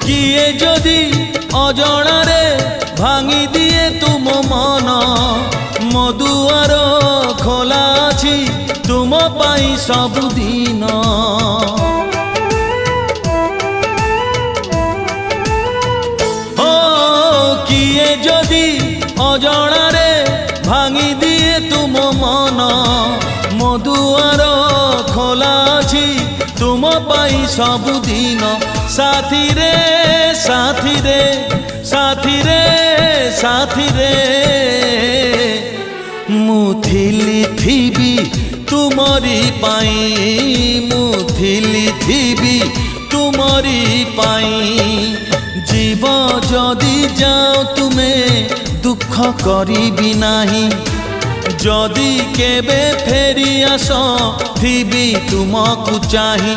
কিয়ে যদি অজଣାରେ ভাঙি দিয়ে তুম মন ମୋ ଦୁଆର ଖୋଲା ଅଛି ତୁମ ପାଇଁ ସବୁଦିନ। ଓ କିଏ ଯଦି ଅଜଣାରେ ଭାଙ୍ଗି ଦିଏ ତୁମ ମନ ମୋ ଦୁଆର ଖୋଲା ଅଛି ତୁମ ପାଇଁ ସବୁଦିନ। ସାଥିରେ ସାଥିରେ ସାଥିରେ ସାଥିରେ ମୁଁ ଥିବି ତୁମରି ପାଇଁ, ମୁଁ ଥିବି ତୁମରି ପାଇଁ। জীব যদি যাও তুমে দুঃখ করিবি নাহি, যদি কেবে ফেরি আস থিবি তুমকু চাহি।